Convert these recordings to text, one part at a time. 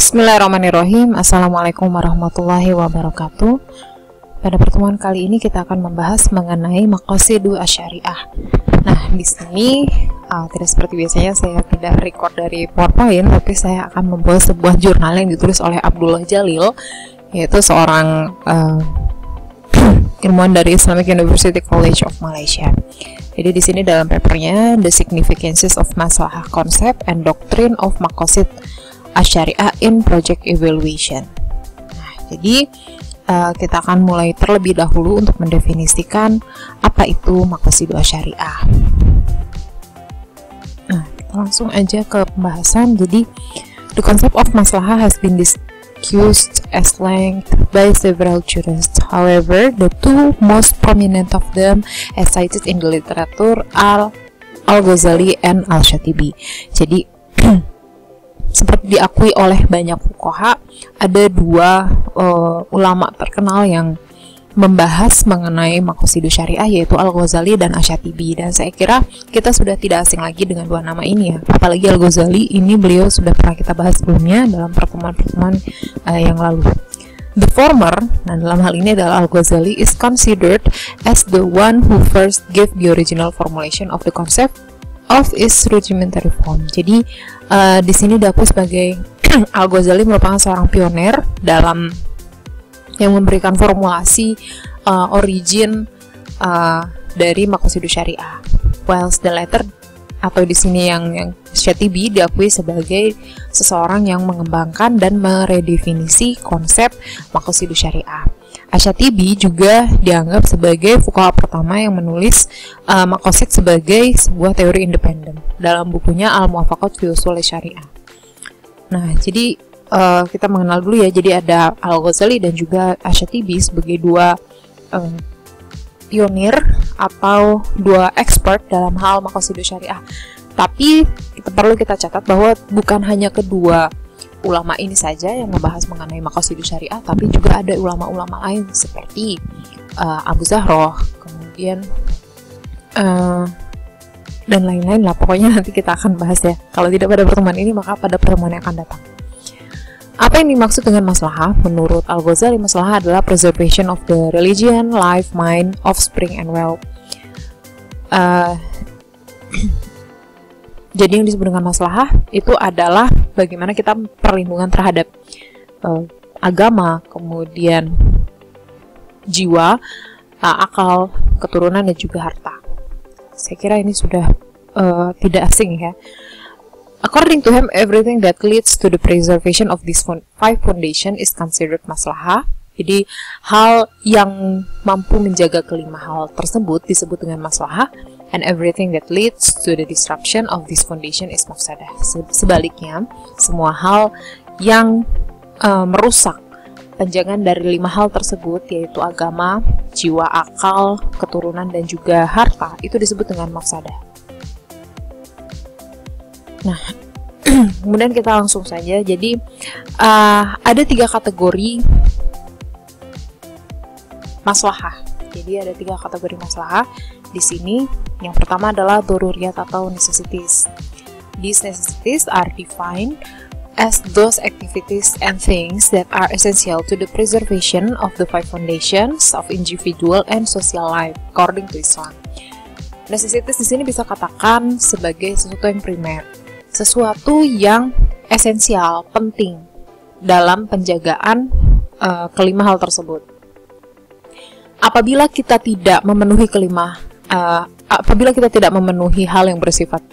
Bismillahirrahmanirrahim. Assalamualaikum warahmatullahi wabarakatuh. Pada pertemuan kali ini kita akan membahas mengenai maqasidu asy-syariah. Nah, di sini tidak seperti biasanya saya tidak record dari PowerPoint, tapi saya akan membawa sebuah jurnal yang ditulis oleh Abdullah Jalil, yaitu seorang ilmuwan dari Islamic University College of Malaysia. Jadi di sini dalam papernya The Significances of Maslahah Concept and Doctrine of Maqasid Asy-Syariah in Project Evaluation. Nah, jadi kita akan mulai terlebih dahulu untuk mendefinisikan apa itu maqasid asy-syariah. Nah, kita langsung aja ke pembahasan. Jadi, the concept of maslahah has been discussed at length by several jurists. However, the two most prominent of them as cited in the literature are Al-Ghazali and Al-Shatibi. Jadi seperti diakui oleh banyak fuqaha, ada dua ulama terkenal yang membahas mengenai maqasidu syariah, yaitu Al-Ghazali dan Asy-Syatibi. Dan saya kira kita sudah tidak asing lagi dengan dua nama ini ya. Apalagi Al-Ghazali ini beliau sudah pernah kita bahas sebelumnya dalam pertemuan-pertemuan yang lalu. The former, nah dalam hal ini adalah Al-Ghazali, is considered as the one who first gave the original formulation of the concept of its rudimentary form. Jadi di sini diakui sebagai Al-Ghazali merupakan seorang pioner dalam yang memberikan formulasi origin dari maqasidu syariah. Whilst the latter, atau di sini yang Syatibi diakui sebagai seseorang yang mengembangkan dan meredefinisi konsep maqasidu syariah. Asy-Syatibi juga dianggap sebagai fuqaha pertama yang menulis maqasid sebagai sebuah teori independen dalam bukunya Al-Muwafaqat fi Ushul Syariah. Nah, jadi kita mengenal dulu ya. Jadi ada Al-Ghazali dan juga Asy-Syatibi sebagai dua pionir atau dua expert dalam hal maqasidu syariah. Tapi perlu kita catat bahwa bukan hanya kedua ulama ini saja yang membahas mengenai maqasidu syariah, tapi juga ada ulama-ulama lain seperti Abu Zahroh, kemudian dan lain-lain lah. Pokoknya nanti kita akan bahas ya. Kalau tidak pada pertemuan ini, maka pada pertemuan yang akan datang. Apa yang dimaksud dengan maslahah? Menurut Al-Ghazali, maslahah adalah preservation of the religion, life, mind, offspring, and wealth. Jadi yang disebut dengan maslahah itu adalah bagaimana kita perlindungan terhadap agama, kemudian jiwa, akal, keturunan, dan juga harta. Saya kira ini sudah tidak asing ya. According to him, everything that leads to the preservation of these five foundation is considered maslahah. Jadi hal yang mampu menjaga kelima hal tersebut disebut dengan maslahah, and everything that leads to the disruption of this foundation is mafsadah. Sebaliknya, semua hal yang merusak penjagaan dari lima hal tersebut, yaitu agama, jiwa, akal, keturunan, dan juga harta, itu disebut dengan mafsadah. Nah, kemudian kita langsung saja. Jadi ada tiga kategori maslahah. Jadi ada tiga kategori maslahah di sini. Yang pertama adalah daruriyat atau necessities. These necessities are defined as those activities and things that are essential to the preservation of the five foundations of individual and social life according to Islam. Necessities di sini bisa katakan sebagai sesuatu yang primer, sesuatu yang esensial, penting dalam penjagaan kelima hal tersebut. Apabila kita tidak memenuhi hal yang bersifat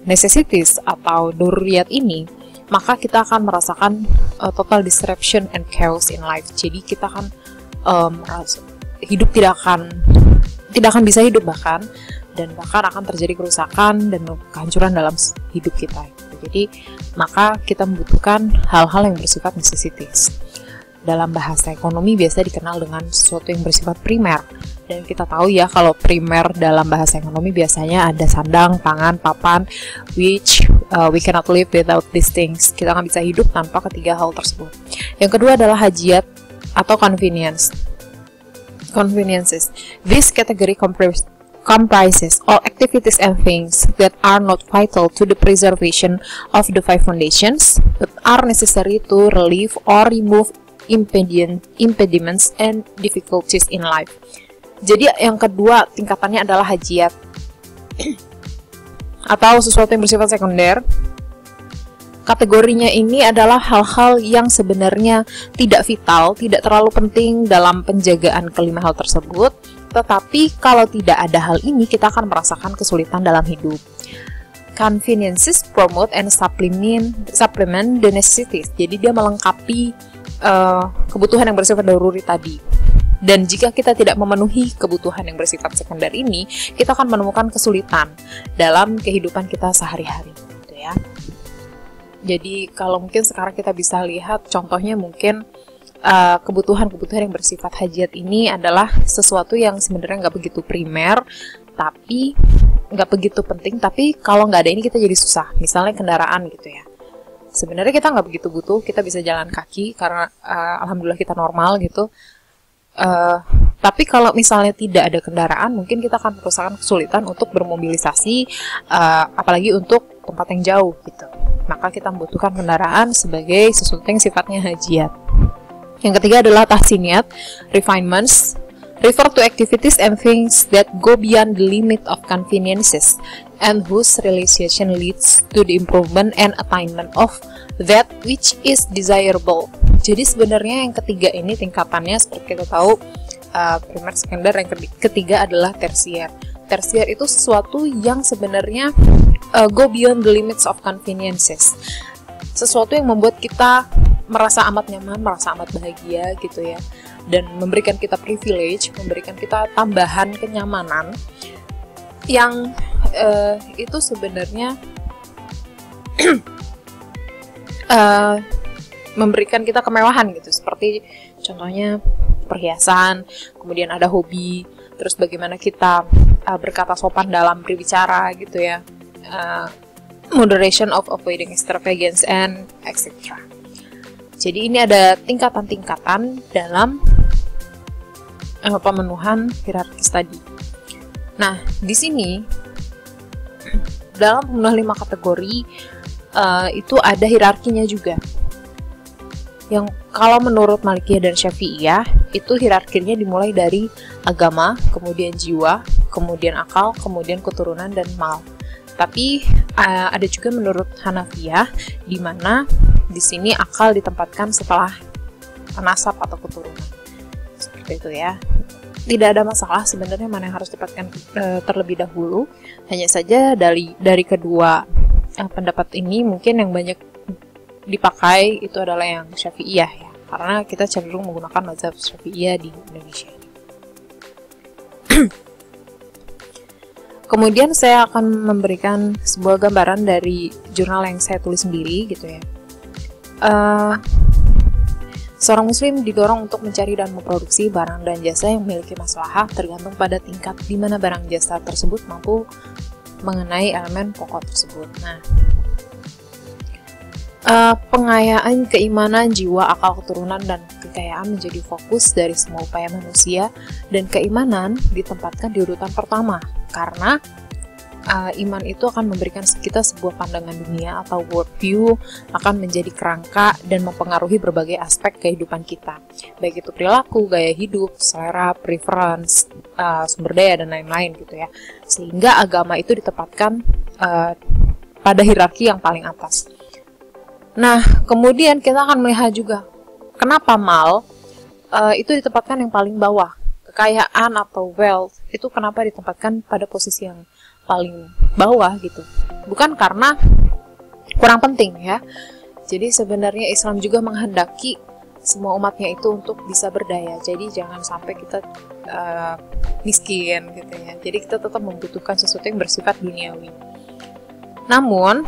necessities atau daruriyat ini, maka kita akan merasakan total disruption and chaos in life. Jadi kita akan hidup tidak akan bisa hidup bahkan akan terjadi kerusakan dan kehancuran dalam hidup kita. Jadi maka kita membutuhkan hal-hal yang bersifat necessities. Dalam bahasa ekonomi biasa dikenal dengan sesuatu yang bersifat primer. Dan kita tahu ya, kalau primer dalam bahasa ekonomi biasanya ada sandang, pangan, papan, which we cannot live without these things. Kita nggak bisa hidup tanpa ketiga hal tersebut. Yang kedua adalah hajat atau conveniences. This category comprises all activities and things that are not vital to the preservation of the five foundations, but are necessary to relieve or remove impediments and difficulties in life. Jadi yang kedua tingkatannya adalah hajiyat atau sesuatu yang bersifat sekunder. Kategorinya ini adalah hal-hal yang sebenarnya tidak vital, tidak terlalu penting dalam penjagaan kelima hal tersebut, tetapi kalau tidak ada hal ini, kita akan merasakan kesulitan dalam hidup. Conveniences promote and supplement the necessities. Jadi dia melengkapi kebutuhan yang bersifat daruri tadi. Dan jika kita tidak memenuhi kebutuhan yang bersifat sekunder ini, kita akan menemukan kesulitan dalam kehidupan kita sehari-hari, gitu ya. Jadi kalau mungkin sekarang kita bisa lihat contohnya mungkin kebutuhan-kebutuhan yang bersifat hajat ini adalah sesuatu yang sebenarnya nggak begitu primer, tapi nggak begitu penting, tapi kalau nggak ada ini kita jadi susah. Misalnya kendaraan gitu ya. Sebenarnya kita nggak begitu butuh, kita bisa jalan kaki karena alhamdulillah kita normal gitu. Tapi kalau misalnya tidak ada kendaraan, mungkin kita akan merasakan kesulitan untuk bermobilisasi, apalagi untuk tempat yang jauh gitu. Maka kita membutuhkan kendaraan sebagai sesuatu yang sifatnya hajiyat. Yang ketiga adalah tahsiniyat, refinements, refer to activities and things that go beyond the limit of conveniences and whose realization leads to the improvement and attainment of that which is desirable. Jadi sebenarnya yang ketiga ini tingkatannya seperti kita tahu primer, sekunder, yang ketiga adalah tersier. Tersier itu sesuatu yang sebenarnya go beyond the limits of conveniences. Sesuatu yang membuat kita merasa amat nyaman, merasa amat bahagia gitu ya. Dan memberikan kita privilege, memberikan kita tambahan kenyamanan yang itu sebenarnya memberikan kita kemewahan gitu. Seperti contohnya perhiasan, kemudian ada hobi, terus bagaimana kita berkata sopan dalam berbicara gitu ya, moderation of avoiding extravagance and etc. Jadi ini ada tingkatan-tingkatan dalam pemenuhan hierarkis tadi. Nah, di sini dalam pemenuhan 5 kategori itu ada hierarkinya juga. Yang kalau menurut Malikiyah dan Syafi'iyah itu hierarkinya dimulai dari agama, kemudian jiwa, kemudian akal, kemudian keturunan dan mal. Tapi ada juga menurut Hanafiyah di mana di sini akal ditempatkan setelah nasab atau keturunan. Seperti itu ya. Tidak ada masalah sebenarnya mana yang harus ditempatkan terlebih dahulu. Hanya saja dari kedua pendapat ini mungkin yang banyak dipakai itu adalah yang Syafi'iyah ya. Karena kita cenderung menggunakan mazhab Syafi'iyah di Indonesia. Kemudian saya akan memberikan sebuah gambaran dari jurnal yang saya tulis sendiri gitu ya. Seorang muslim didorong untuk mencari dan memproduksi barang dan jasa yang memiliki maslahah tergantung pada tingkat di mana barang jasa tersebut mampu mengenai elemen pokok tersebut. Nah, pengayaan keimanan, jiwa, akal, keturunan, dan kekayaan menjadi fokus dari semua upaya manusia, dan keimanan ditempatkan di urutan pertama karena iman itu akan memberikan kita sebuah pandangan dunia atau worldview, akan menjadi kerangka dan mempengaruhi berbagai aspek kehidupan kita, baik itu perilaku, gaya hidup, selera, preference, sumber daya, dan lain-lain gitu ya. Sehingga agama itu ditempatkan pada hierarki yang paling atas. Nah, kemudian kita akan melihat juga kenapa mal itu ditempatkan yang paling bawah. Kekayaan atau wealth itu kenapa ditempatkan pada posisi yang paling bawah gitu. Bukan karena kurang penting ya. Jadi sebenarnya Islam juga menghendaki semua umatnya itu untuk bisa berdaya. Jadi jangan sampai kita miskin gitu ya. Jadi kita tetap membutuhkan sesuatu yang bersifat duniawi. Namun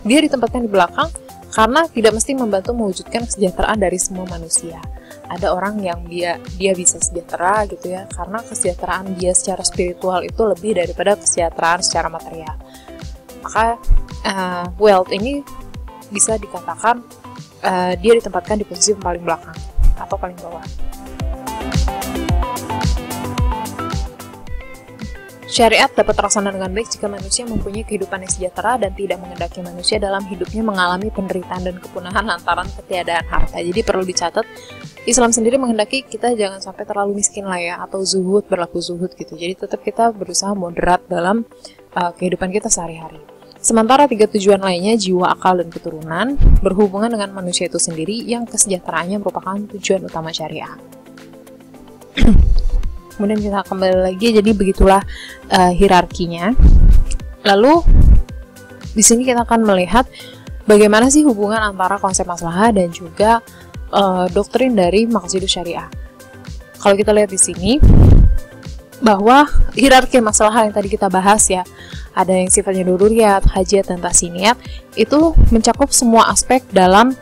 dia ditempatkan di belakang karena tidak mesti membantu mewujudkan kesejahteraan dari semua manusia. Ada orang yang dia bisa sejahtera gitu ya, karena kesejahteraan dia secara spiritual itu lebih daripada kesejahteraan secara material. Maka wealth ini bisa dikatakan dia ditempatkan di posisi paling belakang atau paling bawah. Syariat dapat terlaksana dengan baik jika manusia mempunyai kehidupan yang sejahtera dan tidak mengendaki manusia dalam hidupnya mengalami penderitaan dan kepunahan lantaran ketiadaan harta. Jadi perlu dicatat, Islam sendiri menghendaki kita jangan sampai terlalu miskin lah ya, atau zuhud, berlaku zuhud gitu. Jadi tetap kita berusaha moderat dalam kehidupan kita sehari-hari. Sementara 3 tujuan lainnya, jiwa, akal, dan keturunan, berhubungan dengan manusia itu sendiri yang kesejahteraannya merupakan tujuan utama syariah. Kemudian kita kembali lagi, jadi begitulah hierarkinya. Lalu di sini kita akan melihat bagaimana sih hubungan antara konsep maslahah dan juga doktrin dari maqasidus syariah. Kalau kita lihat di sini bahwa hierarki maslahah yang tadi kita bahas ya, ada yang sifatnya daruriyat, hajat, dan tahsiniyat, itu mencakup semua aspek dalam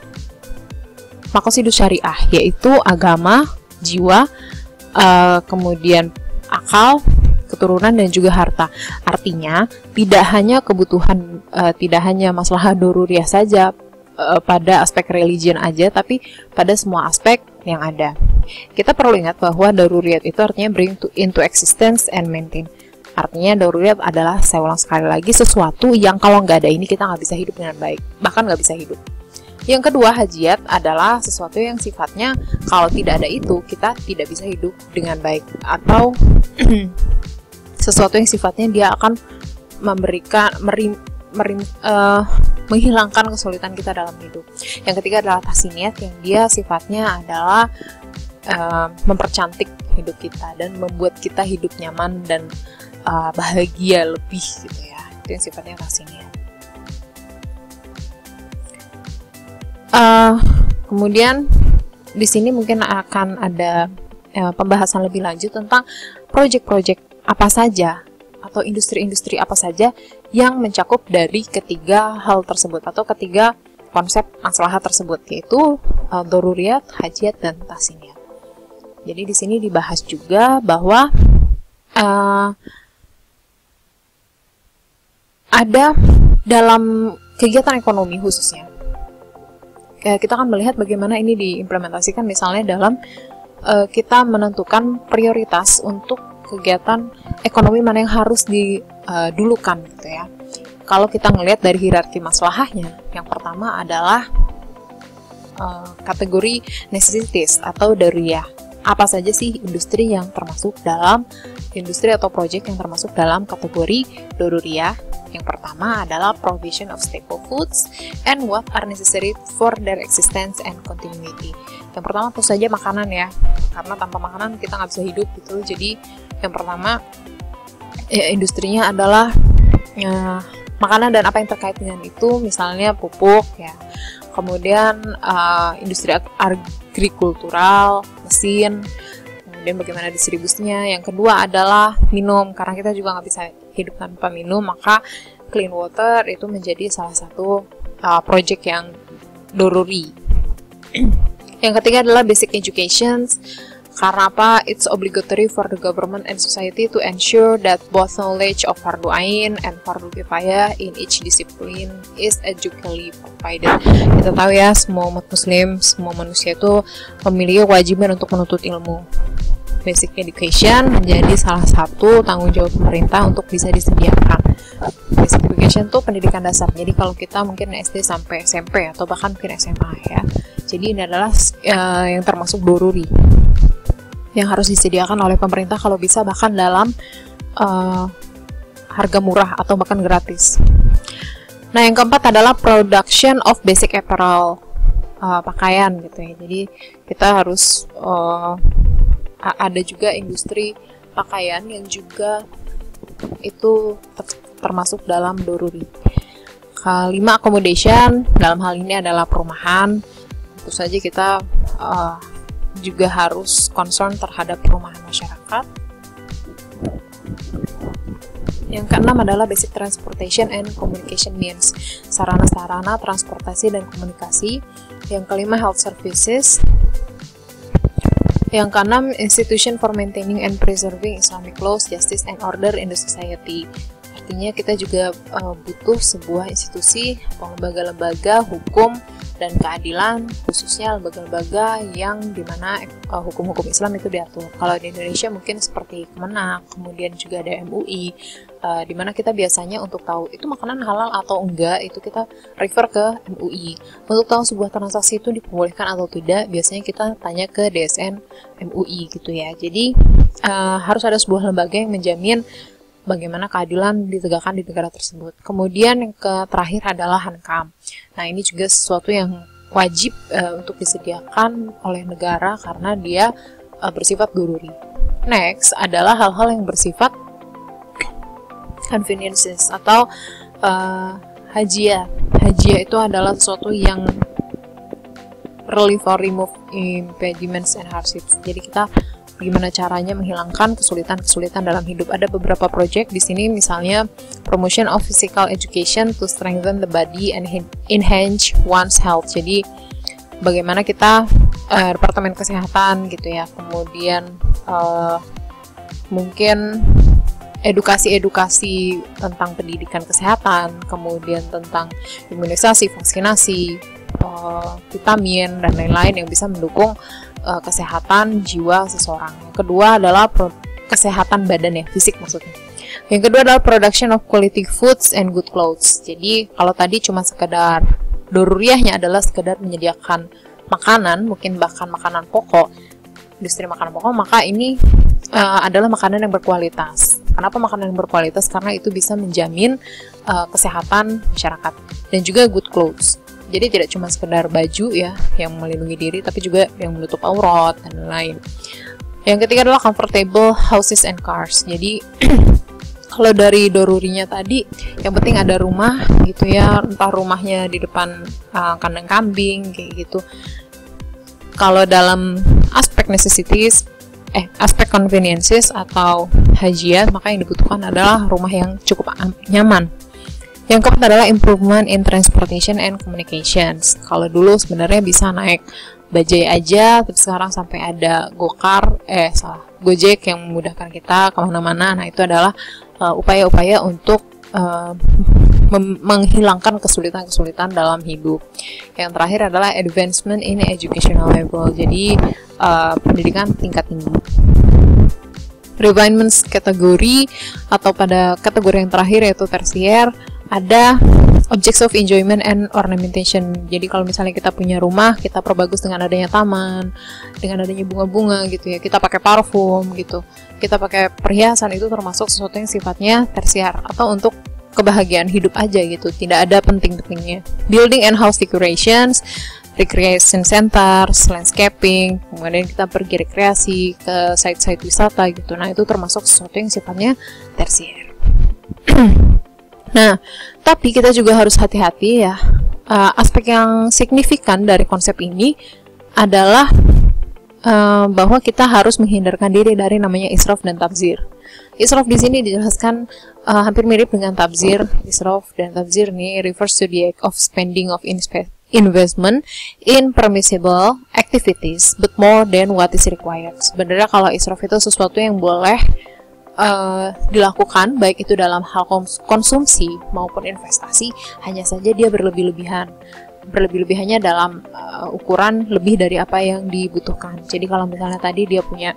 maqasidus syariah, yaitu agama, jiwa, kemudian akal, keturunan, dan juga harta. Artinya tidak hanya kebutuhan, tidak hanya maslahah daruriyah saja pada aspek religion aja, tapi pada semua aspek yang ada. Kita perlu ingat bahwa daruriyat itu artinya bring into existence and maintain. Artinya daruriyat adalah, saya ulang sekali lagi, sesuatu yang kalau nggak ada ini kita nggak bisa hidup dengan baik, bahkan nggak bisa hidup. Yang kedua, hajiyat adalah sesuatu yang sifatnya kalau tidak ada itu kita tidak bisa hidup dengan baik, atau sesuatu yang sifatnya dia akan memberikan menghilangkan kesulitan kita dalam hidup. Yang ketiga adalah tahsiniyat, yang dia sifatnya adalah mempercantik hidup kita dan membuat kita hidup nyaman dan bahagia lebih gitu ya. Itu yang sifatnya tahsiniyat. Kemudian di sini mungkin akan ada pembahasan lebih lanjut tentang proyek-proyek apa saja atau industri-industri apa saja yang mencakup dari ketiga hal tersebut atau ketiga konsep maslahah tersebut, yaitu daruriyat, hajat, dan tahsiniyat. Jadi di sini dibahas juga bahwa ada dalam kegiatan ekonomi khususnya, kita akan melihat bagaimana ini diimplementasikan misalnya dalam kita menentukan prioritas untuk kegiatan ekonomi mana yang harus didulukan gitu ya. Kalau kita ngelihat dari hierarki maslahahnya, yang pertama adalah kategori necessities atau daruriyah. Apa saja sih industri yang termasuk dalam industri atau proyek yang termasuk dalam kategori daruriyah? Yang pertama adalah provision of staple foods and what are necessary for their existence and continuity. Yang pertama tentu saja makanan ya, karena tanpa makanan kita nggak bisa hidup gitu. Jadi yang pertama industrinya adalah makanan dan apa yang terkait dengan itu, misalnya pupuk ya. Kemudian industri agrikultural, mesin. Kemudian bagaimana distribusinya. Yang kedua adalah minum, karena kita juga nggak bisa hidup tanpa minum, maka clean water itu menjadi salah satu project yang doruri. Yang ketiga adalah basic education. Karena apa? It's obligatory for the government and society to ensure that both knowledge of fardu ain and fardu kifayah in each discipline is adequately provided. Kita tahu ya, semua umat muslim, semua manusia itu memiliki kewajiban untuk menuntut ilmu. Basic education menjadi salah satu tanggung jawab pemerintah untuk bisa disediakan. Basic education itu pendidikan dasar. Jadi kalau kita mungkin SD sampai SMP atau bahkan mungkin SMA ya. Jadi ini adalah yang termasuk doruri, yang harus disediakan oleh pemerintah kalau bisa bahkan dalam harga murah atau bahkan gratis. Nah, yang keempat adalah production of basic apparel, pakaian gitu ya. Jadi kita harus ada juga industri pakaian yang juga itu termasuk dalam doruri. Kelima, accommodation, dalam hal ini adalah perumahan. Tentu saja kita juga harus concern terhadap perumahan masyarakat. Yang keenam adalah basic transportation and communication means, sarana-sarana transportasi dan komunikasi. Yang kelima, health services. Yang keenam, institution for maintaining and preserving Islamic laws, justice and order in the society. Artinya kita juga butuh sebuah institusi atau lembaga-lembaga hukum dan keadilan, khususnya lembaga-lembaga yang dimana hukum-hukum Islam itu diatur. Kalau di Indonesia mungkin seperti Kemenak, kemudian juga ada MUI, dimana kita biasanya untuk tahu itu makanan halal atau enggak, itu kita refer ke MUI. Untuk tahu sebuah transaksi itu diperbolehkan atau tidak, biasanya kita tanya ke DSN MUI gitu ya. Jadi harus ada sebuah lembaga yang menjamin bagaimana keadilan ditegakkan di negara tersebut. Kemudian yang terakhir adalah Hankam. Nah, ini juga sesuatu yang wajib untuk disediakan oleh negara karena dia bersifat doruri. Next adalah hal-hal yang bersifat conveniences atau hajiyah. Hajiyah itu adalah sesuatu yang relief or remove impediments and hardships. Jadi kita gimana caranya menghilangkan kesulitan-kesulitan dalam hidup. Ada beberapa project di sini, misalnya promotion of physical education to strengthen the body and enhance one's health. Jadi bagaimana kita departemen kesehatan gitu ya. Kemudian mungkin edukasi tentang pendidikan kesehatan, kemudian tentang imunisasi, vaksinasi, vitamin dan lain-lain yang bisa mendukung kesehatan jiwa seseorang. Yang kedua adalah kesehatan badan ya, fisik maksudnya. Yang kedua adalah production of quality foods and good clothes. Jadi kalau tadi cuma sekedar doruriyahnya adalah sekedar menyediakan makanan, mungkin bahkan makanan pokok, industri makanan pokok, maka ini adalah makanan yang berkualitas. Kenapa makanan yang berkualitas? Karena itu bisa menjamin kesehatan masyarakat. Dan juga good clothes. Jadi tidak cuma sekedar baju ya yang melindungi diri, tapi juga yang menutup aurat dan lain-lain. Yang ketiga adalah comfortable houses and cars. Jadi kalau dari dorurinya tadi, yang penting ada rumah gitu ya, entah rumahnya di depan kandang kambing kayak gitu. Kalau dalam aspek necessities, aspek conveniences atau hajiyah, maka yang dibutuhkan adalah rumah yang cukup nyaman. Yang keempat adalah improvement in transportation and communications. Kalau dulu sebenarnya bisa naik bajai aja, tapi sekarang sampai ada Gojek yang memudahkan kita kemana-mana. Nah, itu adalah upaya-upaya untuk menghilangkan kesulitan-kesulitan dalam hidup. Yang terakhir adalah advancement in educational level. Jadi pendidikan tingkat tinggi. Refinement kategori atau pada kategori yang terakhir yaitu tersier, ada objects of enjoyment and ornamentation. Jadi kalau misalnya kita punya rumah, kita perbagus dengan adanya taman, dengan adanya bunga-bunga gitu ya, kita pakai parfum gitu, kita pakai perhiasan, itu termasuk sesuatu yang sifatnya tersier atau untuk kebahagiaan hidup aja gitu, tidak ada penting-pentingnya. Building and house decorations, recreation centers, landscaping, kemudian kita pergi rekreasi ke site-site wisata gitu. Nah, itu termasuk sesuatu yang sifatnya tersier. Nah, tapi kita juga harus hati-hati ya. Aspek yang signifikan dari konsep ini adalah bahwa kita harus menghindarkan diri dari namanya israf dan tabzir. Israf di sini dijelaskan hampir mirip dengan tabzir. Israf dan tabzir ini refers to the act of spending of investment in permissible activities but more than what is required. Sebenarnya kalau israf itu sesuatu yang boleh dilakukan baik itu dalam hal konsumsi maupun investasi, hanya saja dia berlebih-lebihannya dalam ukuran lebih dari apa yang dibutuhkan. Jadi kalau misalnya tadi dia punya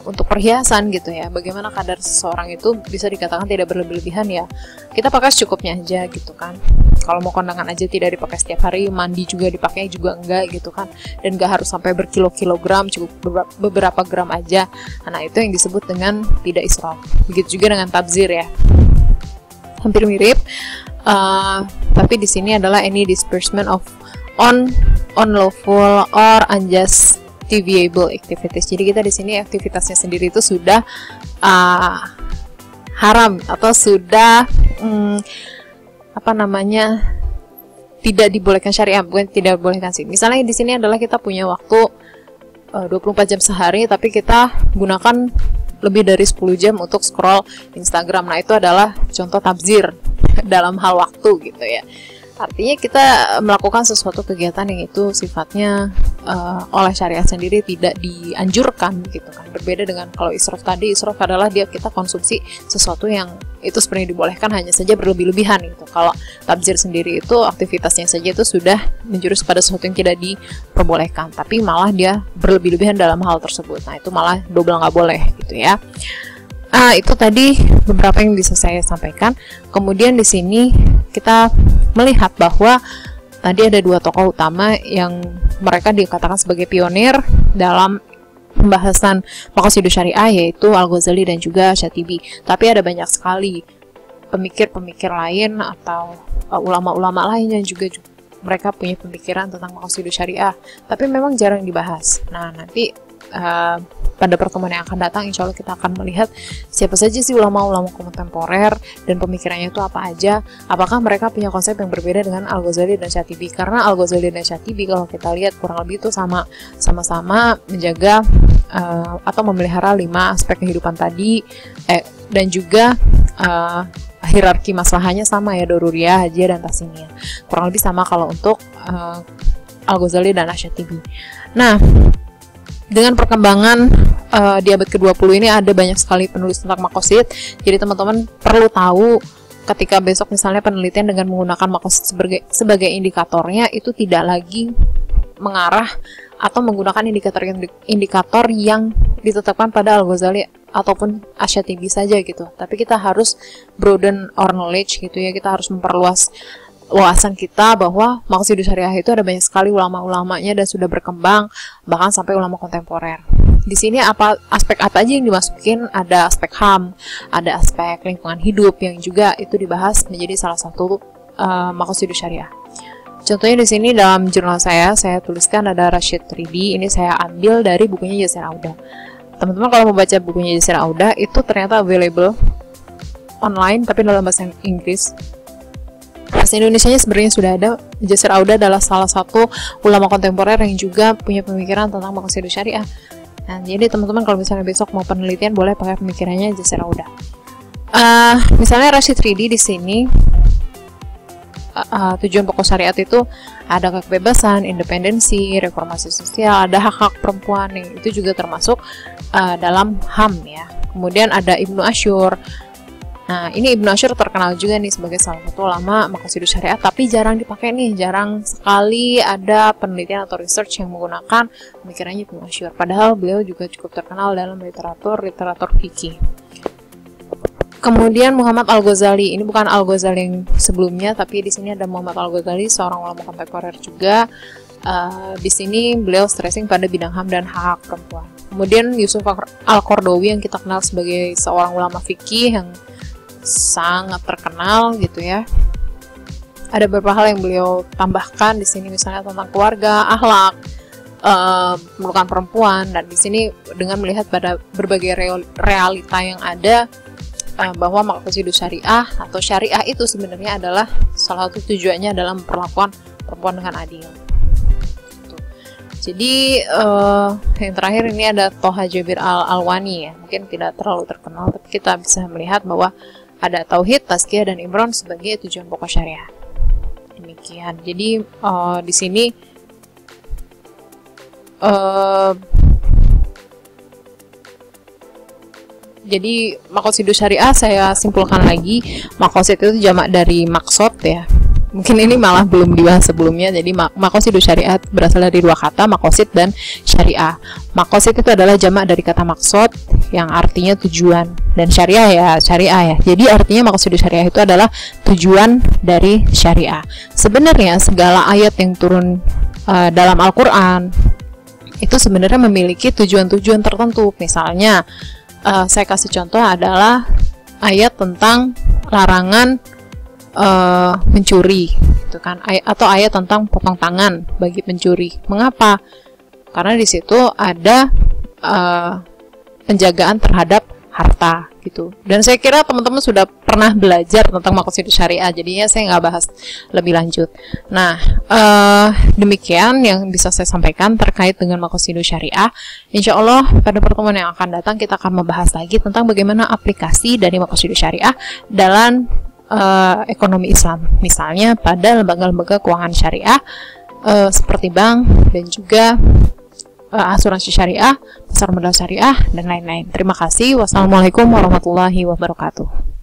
untuk perhiasan gitu ya, bagaimana kadar seseorang itu bisa dikatakan tidak berlebih-lebihan ya, kita pakai secukupnya aja gitu kan. Kalau mau kondangan aja tidak dipakai setiap hari, mandi juga dipakai juga enggak gitu kan, dan enggak harus sampai berkilo-kilogram, cukup beberapa gram aja. Nah, itu yang disebut dengan tidak israf. Begitu juga dengan tabzir ya, hampir mirip, tapi di sini adalah any disbursement of unlawful or unjust deviable activities. Jadi kita di sini aktivitasnya sendiri itu sudah haram atau sudah tidak dibolehkan syariah, bukan tidak dibolehkan sih. Misalnya di sini adalah kita punya waktu 24 jam sehari, tapi kita gunakan lebih dari 10 jam untuk scroll Instagram. Nah, itu adalah contoh tabzir dalam hal waktu gitu ya. Artinya kita melakukan sesuatu kegiatan yang itu sifatnya oleh syariah sendiri tidak dianjurkan gitu kan. Berbeda dengan kalau israf tadi, israf adalah kita konsumsi sesuatu yang itu sebenarnya dibolehkan, hanya saja berlebih-lebihan gitu. Kalau tabzir sendiri itu aktivitasnya saja itu sudah menjurus pada sesuatu yang tidak diperbolehkan, tapi malah dia berlebih-lebihan dalam hal tersebut. Nah itu malah double nggak boleh gitu ya. Itu tadi beberapa yang bisa saya sampaikan. Kemudian di sini kita melihat bahwa tadi ada dua tokoh utama yang mereka dikatakan sebagai pionir dalam pembahasan maqasidus syariah, yaitu Al-Ghazali dan juga Syatibi. Tapi ada banyak sekali pemikir-pemikir lain atau ulama-ulama lain yang juga mereka punya pemikiran tentang maqasidus syariah, tapi memang jarang dibahas. Nah nanti pada pertemuan yang akan datang insya Allah kita akan melihat siapa saja sih ulama-ulama kontemporer dan pemikirannya itu apa aja, apakah mereka punya konsep yang berbeda dengan Al-Ghazali dan Syatibi. Karena Al-Ghazali dan Syatibi kalau kita lihat kurang lebih itu sama-sama menjaga atau memelihara 5 aspek kehidupan tadi, dan juga hierarki maslahahnya sama ya, daruriyah, hajiyah, dan tahsiniyah. Kurang lebih sama kalau untuk Al-Ghazali dan Syatibi. Nah, dengan perkembangan di abad ke-20 ini ada banyak sekali penulis tentang maqasid. Jadi teman-teman perlu tahu ketika besok misalnya penelitian dengan menggunakan maqasid sebagai indikatornya itu tidak lagi mengarah atau menggunakan indikator yang ditetapkan pada Al-Ghazali ataupun Asy-Syatibi saja gitu. Tapi kita harus broaden our knowledge gitu ya. Kita harus memperluas wawasan kita bahwa maqasidus syariah itu ada banyak sekali ulama-ulamanya dan sudah berkembang bahkan sampai ulama kontemporer. Di sini aspek apa aja yang dimasukin? Ada aspek HAM, ada aspek lingkungan hidup yang juga itu dibahas menjadi salah satu maqasidus syariah. Contohnya di sini dalam jurnal saya tuliskan ada Rashid Ridi. Ini saya ambil dari bukunya Yasir Auda. Teman-teman kalau mau baca bukunya Yasir Auda itu ternyata available online tapi dalam bahasa Inggris. Bahasa Indonesianya sebenarnya sudah ada. Yasir Auda adalah salah satu ulama kontemporer yang juga punya pemikiran tentang maqasidus syariah. Nah, jadi teman-teman kalau misalnya besok mau penelitian boleh pakai pemikirannya Yasir Auda. Misalnya Rashid Ridi di sini tujuan pokok syariat itu ada kebebasan, independensi, reformasi sosial, ada hak-hak perempuan nih, itu juga termasuk dalam HAM ya. Kemudian ada Ibnu Asyur. Nah, ini Ibnu Asyur terkenal juga nih sebagai salah satu ulama maqasidus syariat, tapi jarang dipakai nih, jarang sekali ada penelitian atau research yang menggunakan pemikirannya Ibnu Asyur. Padahal beliau juga cukup terkenal dalam literatur fikih. Kemudian Muhammad Al-Ghazali, ini bukan Al-Ghazali yang sebelumnya, tapi di sini ada Muhammad Al-Ghazali, seorang ulama kontemporer juga. Di sini beliau stressing pada bidang HAM dan hak perempuan. Kemudian Yusuf Al-Qaradawi yang kita kenal sebagai seorang ulama fikih yang sangat terkenal gitu ya. Ada beberapa hal yang beliau tambahkan di sini, misalnya tentang keluarga, akhlak, pemelukan perempuan, dan di sini dengan melihat pada berbagai realita yang ada, bahwa maqasidus syariah atau syariah itu sebenarnya adalah salah satu tujuannya adalah memperlakukan perempuan dengan adil. Jadi yang terakhir ini ada Toha Jabir Al-Alwani ya, mungkin tidak terlalu terkenal, tapi kita bisa melihat bahwa ada tauhid, tazkiyah, dan imron sebagai tujuan pokok syariah. Demikian. Jadi di sini jadi maqasidus syariah saya simpulkan lagi, maqasid itu jamak dari maksud ya. Mungkin ini malah belum dibahas sebelumnya. Jadi maqasidus syariah berasal dari dua kata, maqasid dan syariah. Maqasid itu adalah jamak dari kata maksud yang artinya tujuan, dan syariah ya. Jadi artinya maqasidus syariah itu adalah tujuan dari syariah. Sebenarnya segala ayat yang turun dalam Al-Qur'an itu sebenarnya memiliki tujuan-tujuan tertentu. Misalnya saya kasih contoh adalah ayat tentang larangan mencuri, gitu kan? Atau ayat tentang potong tangan bagi pencuri. Mengapa? Karena di situ ada penjagaan terhadap harta, gitu. Dan saya kira teman-teman sudah pernah belajar tentang maqasidus syariah, jadinya saya nggak bahas lebih lanjut. Nah, demikian yang bisa saya sampaikan terkait dengan maqasidus syariah. Insya Allah pada pertemuan yang akan datang kita akan membahas lagi tentang bagaimana aplikasi dari maqasidus syariah dalam ekonomi Islam, misalnya pada lembaga-lembaga keuangan syariah, seperti bank dan juga asuransi syariah, pasar modal syariah, dan lain-lain. Terima kasih. Wassalamualaikum warahmatullahi wabarakatuh.